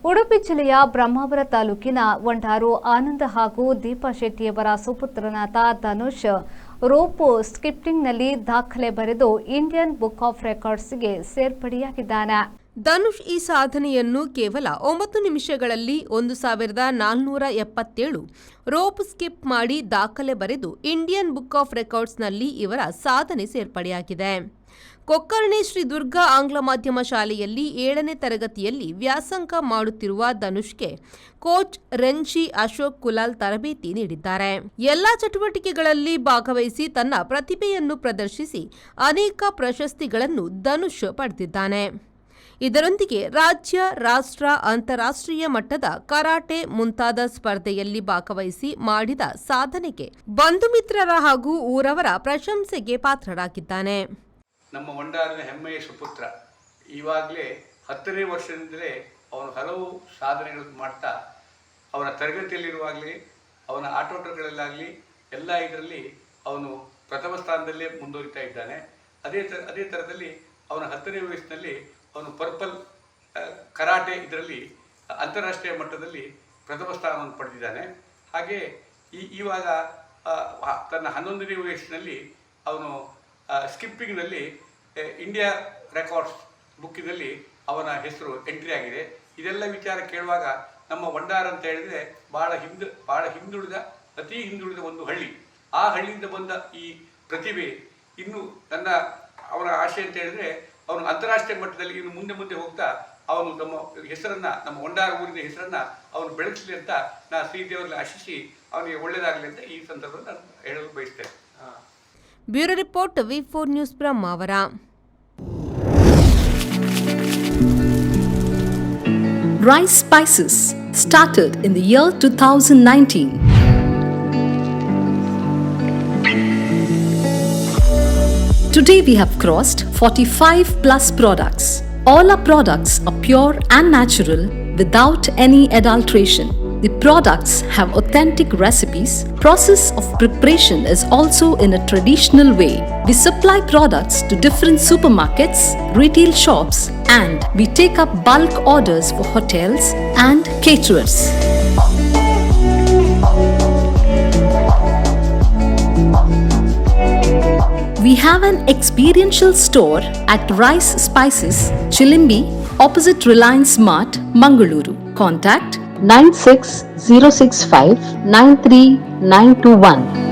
ಉಡುಪಿ ಜಿಲ್ಲೆಯ ಬ್ರಹ್ಮಾವರ ತಾಲೂಕಿನ ವಂಡಾರು ಆನಂದ್ ಹಾಗೂ ದೀಪಾ ಶೆಟ್ಟಿಯವರ ಸುಪುತ್ರನಾದ ಧನುಷ್ ರೋಪ್ ಸ್ಕಿಪ್ಪಿಂಗ್ನಲ್ಲಿ ದಾಖಲೆ ಬರೆದು ಇಂಡಿಯನ್ ಬುಕ್ ಆಫ್ ರೆಕಾರ್ಡ್ಸ್ಗೆ ಸೇರ್ಪಡೆಯಾಗಿದ್ದಾನೆ. ಧನುಷ್ ಈ ಸಾಧನೆಯನ್ನು ಕೇವಲ 9 ನಿಮಿಷಗಳಲ್ಲಿ 1477 ರೋಪ್ ಸ್ಕಿಪ್ ಮಾಡಿ ದಾಖಲೆ ಬರೆದು ಇಂಡಿಯನ್ ಬುಕ್ ಆಫ್ ರೆಕಾರ್ಡ್ಸ್ನಲ್ಲಿ ಇವರ ಸಾಧನೆ ಸೇರ್ಪಡೆಯಾಗಿದೆ. ಕೊಕ್ಕರ್ಣೆ ಶ್ರೀ ದುರ್ಗಾ ಆಂಗ್ಲ ಮಾಧ್ಯಮ ಶಾಲೆಯಲ್ಲಿ 7ನೇ ತರಗತಿಯಲ್ಲಿ ವ್ಯಾಸಂಗ ಮಾಡುತ್ತಿರುವ ಧನುಷ್ಗೆ ಕೋಚ್ ರೆನ್ಶಿ ಅಶೋಕ್ ಕುಲಾಲ್ ತರಬೇತಿ ನೀಡಿದ್ದಾರೆ. ಎಲ್ಲಾ ಚಟುವಟಿಕೆಗಳಲ್ಲಿ ಭಾಗವಹಿಸಿ ತನ್ನ ಪ್ರತಿಭೆಯನ್ನು ಪ್ರದರ್ಶಿಸಿ ಅನೇಕ ಪ್ರಶಸ್ತಿಗಳನ್ನು ಧನುಷ್ ಪಡೆದಿದ್ದಾನೆ. ಇದರೊಂದಿಗೆ ರಾಜ್ಯ, ರಾಷ್ಟ್ರ, ಅಂತಾರಾಷ್ಟ್ರೀಯ ಮಟ್ಟದ ಕರಾಟೆ ಮುಂತಾದ ಸ್ಪರ್ಧೆಯಲ್ಲಿ ಭಾಗವಹಿಸಿ ಮಾಡಿದ ಸಾಧನೆಗೆ ಬಂಧು ಮಿತ್ರರ ಹಾಗೂ ಊರವರ ಪ್ರಶಂಸೆಗೆ ಪಾತ್ರರಾಗಿದ್ದಾನೆ. ನಮ್ಮ ವಂಡಾರಿನ ಹೆಮ್ಮೆಯ ಸುಪುತ್ರ ಇವಾಗಲೇ 10ನೇ ವರ್ಷದಿಂದಲೇ ಅವನು ಹಲವು ಸಾಧನೆಗಳನ್ನು ಮಾಡ್ತಾ ಅವನ ತರಗತಿಯಲ್ಲಿರುವಾಗಲೇ ಅವನ ಆಟೋಟಗಳಲ್ಲಾಗಲಿ ಎಲ್ಲ ಇದರಲ್ಲಿ ಅವನು ಪ್ರಥಮ ಸ್ಥಾನದಲ್ಲೇ ಮುಂದುವರಿತಾ ಇದ್ದಾನೆ. ಅದೇ ಥರದಲ್ಲಿ ಅವನ 10ನೇ ವಯಸ್ಸಿನಲ್ಲಿ ಅವನು ಪರ್ಪಲ್ ಕರಾಟೆ ಇದರಲ್ಲಿ ಅಂತಾರಾಷ್ಟ್ರೀಯ ಮಟ್ಟದಲ್ಲಿ ಪ್ರಥಮ ಸ್ಥಾನವನ್ನು ಪಡೆದಿದ್ದಾನೆ. ಹಾಗೆ ಇವಾಗ ತನ್ನ 11ನೇ ವಯಸ್ಸಿನಲ್ಲಿ ಅವನು ಸ್ಕಿಪ್ಪಿಂಗ್ನಲ್ಲಿ ಇಂಡಿಯಾ ರೆಕಾರ್ಡ್ಸ್ ಬುಕ್ಕಿನಲ್ಲಿ ಅವನ ಹೆಸರು ಎಂಟ್ರಿ ಆಗಿದೆ. ಇದೆಲ್ಲ ವಿಚಾರ ಕೇಳುವಾಗ ನಮ್ಮ ವಂಡಾರ ಅಂತ ಹೇಳಿದರೆ ಅತಿ ಹಿಂದುಳಿದ ಒಂದು ಹಳ್ಳಿ. ಆ ಹಳ್ಳಿಯಿಂದ ಬಂದ ಈ ಪ್ರತಿಭೆ ಇನ್ನು ಅವನ ಆಶೆ ಅಂತ ಹೇಳಿದರೆ ಅವನು ಅಂತಾರಾಷ್ಟ್ರೀಯ ಮಟ್ಟದಲ್ಲಿ ಇನ್ನು ಮುಂದೆ ಹೋಗ್ತಾ ಅವನು ನಮ್ಮ ವಂಡಾರ ಊರಿನ ಹೆಸರನ್ನು ಅವನು ಬೆಳೆಸಲಿ ಅಂತ ನಾನು ಶ್ರೀದೇವರಲ್ಲಿ ಆಶಿಸಿ ಅವನಿಗೆ ಒಳ್ಳೆಯದಾಗಲಿ ಅಂತ ಈ ಸಂದರ್ಭದಲ್ಲಿ ನಾನು ಹೇಳಲು ಬಯಸ್ತೇನೆ. Bureau report V4 news Brahmavara. Rice Spices started in the year 2019. Today we have crossed 45 plus products. All our products are pure and natural without any adulteration. The products have authentic recipes. Process of preparation is also in a traditional way. We supply products to different supermarkets, retail shops, and we take up bulk orders for hotels and caterers. We have an experiential store at Rice Spices, Chilimbi, opposite Reliance Mart, Mangaluru. Contact 96 065 93921.